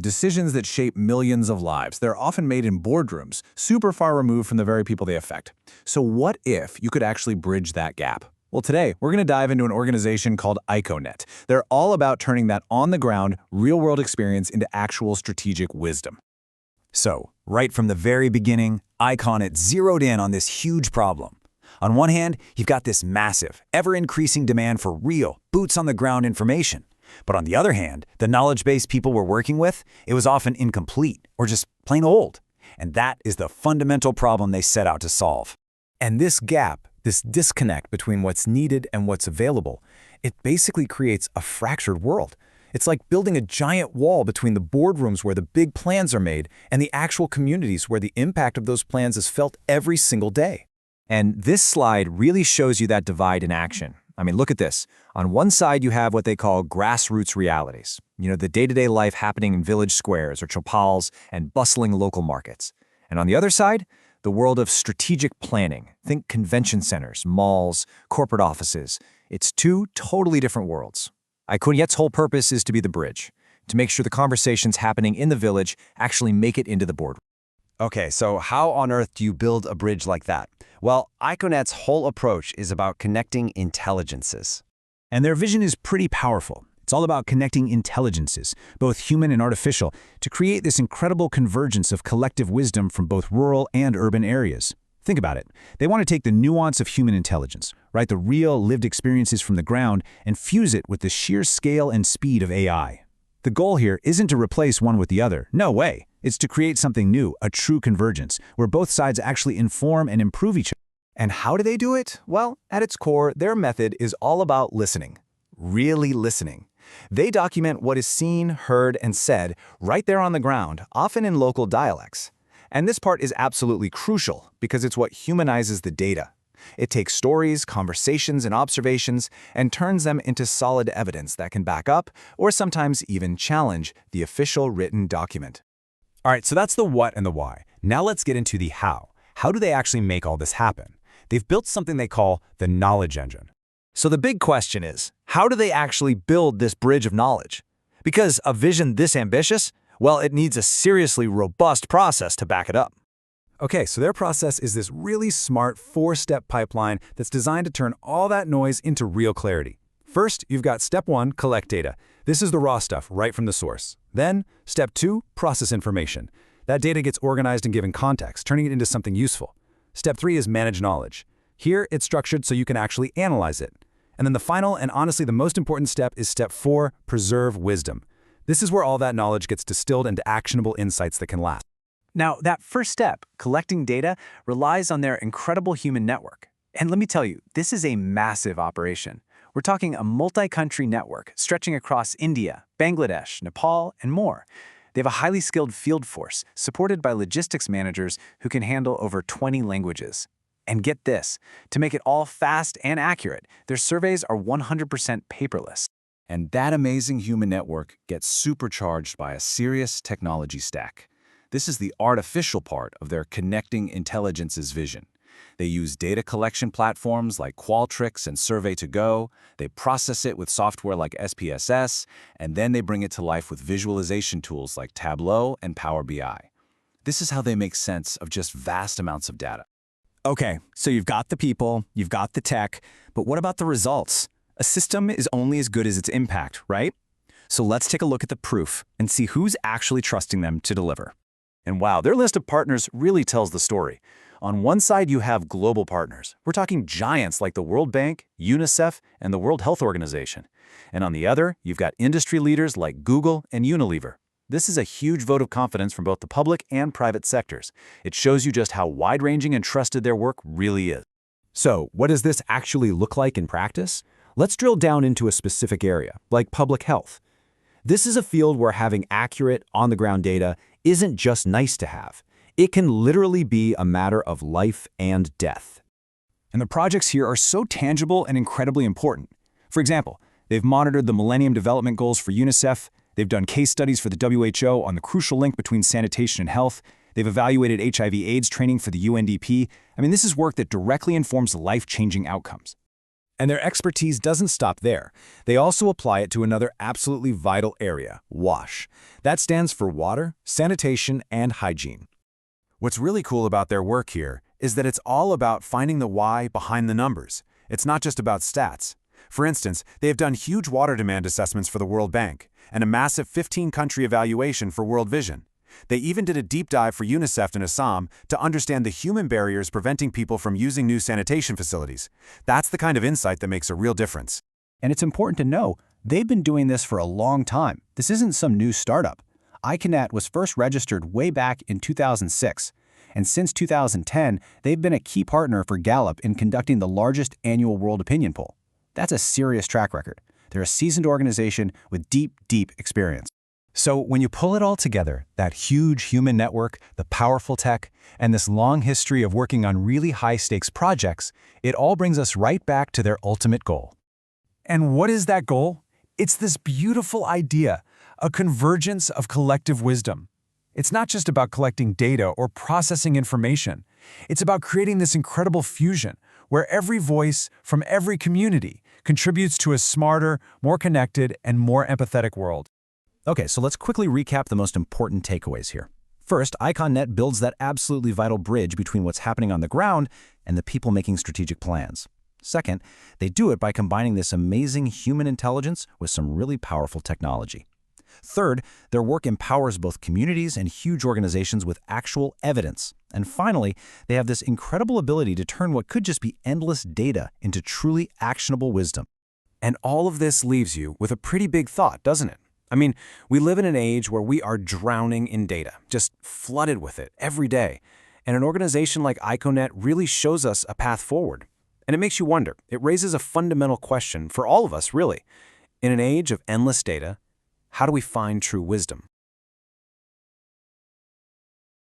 Decisions that shape millions of lives. They're often made in boardrooms, super far removed from the very people they affect. So what if you could actually bridge that gap? Well, today, we're going to dive into an organization called iKOnet. They're all about turning that on-the-ground, real-world experience into actual strategic wisdom. So, right from the very beginning, iKOnet zeroed in on this huge problem. On one hand, you've got this massive, ever-increasing demand for real, boots-on-the-ground information. But on the other hand, the knowledge base people were working with, it was often incomplete or just plain old. And that is the fundamental problem they set out to solve. And this gap, this disconnect between what's needed and what's available, it basically creates a fractured world. It's like building a giant wall between the boardrooms where the big plans are made and the actual communities where the impact of those plans is felt every single day. And this slide really shows you that divide in action. I mean, look at this. On one side, you have what they call grassroots realities. The day-to-day life happening in village squares or chopals and bustling local markets. And on the other side, the world of strategic planning. Think convention centers, malls, corporate offices. It's two totally different worlds. iKOnet's whole purpose is to be the bridge, to make sure the conversations happening in the village actually make it into the boardroom. Okay, so how on earth do you build a bridge like that? Well, iKOnet's whole approach is about connecting intelligences. And their vision is pretty powerful. It's all about connecting intelligences, both human and artificial, to create this incredible convergence of collective wisdom from both rural and urban areas. Think about it. They want to take the nuance of human intelligence, right, the real lived experiences from the ground, and fuse it with the sheer scale and speed of AI. The goal here isn't to replace one with the other. No way. It's to create something new, a true convergence, where both sides actually inform and improve each other. And how do they do it? Well, at its core, their method is all about listening. Really listening. They document what is seen, heard, and said right there on the ground, often in local dialects. And this part is absolutely crucial because it's what humanizes the data. It takes stories, conversations, and observations and turns them into solid evidence that can back up or sometimes even challenge the official written document. All right, so that's the what and the why. Now let's get into the how. How do they actually make all this happen? They've built something they call the knowledge engine. So the big question is, how do they actually build this bridge of knowledge? Because a vision this ambitious, well, it needs a seriously robust process to back it up. Okay, so their process is this really smart 4-step pipeline that's designed to turn all that noise into real clarity. First, you've got step 1, collect data. This is the raw stuff right from the source. Then, step 2, process information. That data gets organized and given context, turning it into something useful. Step 3 is manage knowledge. Here, it's structured so you can actually analyze it. And then the final and honestly the most important step is step 4, preserve wisdom. This is where all that knowledge gets distilled into actionable insights that can last. Now, that first step, collecting data, relies on their incredible human network. And let me tell you, this is a massive operation. We're talking a multi-country network stretching across India, Bangladesh, Nepal, and more. They have a highly skilled field force supported by logistics managers who can handle over 20 languages. And get this, to make it all fast and accurate, their surveys are 100% paperless. And that amazing human network gets supercharged by a serious technology stack. This is the artificial part of their connecting intelligences vision. They use data collection platforms like Qualtrics and Survey2Go, they process it with software like SPSS, and then they bring it to life with visualization tools like Tableau and Power BI. This is how they make sense of just vast amounts of data. Okay, so you've got the people, you've got the tech, but what about the results? A system is only as good as its impact, right? So let's take a look at the proof and see who's actually trusting them to deliver. And wow, their list of partners really tells the story. On one side, you have global partners. We're talking giants like the World Bank, UNICEF, and the World Health Organization. And on the other, you've got industry leaders like Google and Unilever. This is a huge vote of confidence from both the public and private sectors. It shows you just how wide-ranging and trusted their work really is. So, what does this actually look like in practice? Let's drill down into a specific area, like public health. This is a field where having accurate, on-the-ground data isn't just nice to have. It can literally be a matter of life and death. And the projects here are so tangible and incredibly important. For example, they've monitored the Millennium Development Goals for UNICEF, they've done case studies for the WHO on the crucial link between sanitation and health, they've evaluated HIV/AIDS training for the UNDP. I mean, this is work that directly informs life-changing outcomes. And their expertise doesn't stop there. They also apply it to another absolutely vital area, WASH. That stands for water, sanitation, and hygiene. What's really cool about their work here is that it's all about finding the why behind the numbers. It's not just about stats. For instance, they have done huge water demand assessments for the World Bank and a massive 15-country evaluation for World Vision. They even did a deep dive for UNICEF in Assam to understand the human barriers preventing people from using new sanitation facilities. That's the kind of insight that makes a real difference. And it's important to know, they've been doing this for a long time. This isn't some new startup. iKOnet was first registered way back in 2006. And since 2010, they've been a key partner for Gallup in conducting the largest annual world opinion poll. That's a serious track record. They're a seasoned organization with deep, deep experience. So when you pull it all together, that huge human network, the powerful tech, and this long history of working on really high-stakes projects, it all brings us right back to their ultimate goal. And what is that goal? It's this beautiful idea, a convergence of collective wisdom. It's not just about collecting data or processing information. It's about creating this incredible fusion where every voice from every community contributes to a smarter, more connected, and more empathetic world. Okay, so let's quickly recap the most important takeaways here. First, iKOnet builds that absolutely vital bridge between what's happening on the ground and the people making strategic plans. Second, they do it by combining this amazing human intelligence with some really powerful technology. Third, their work empowers both communities and huge organizations with actual evidence. And finally, they have this incredible ability to turn what could just be endless data into truly actionable wisdom. And all of this leaves you with a pretty big thought, doesn't it? I mean, we live in an age where we are drowning in data, just flooded with it every day. And an organization like iKOnet really shows us a path forward. And it makes you wonder. It raises a fundamental question for all of us, really. In an age of endless data, how do we find true wisdom?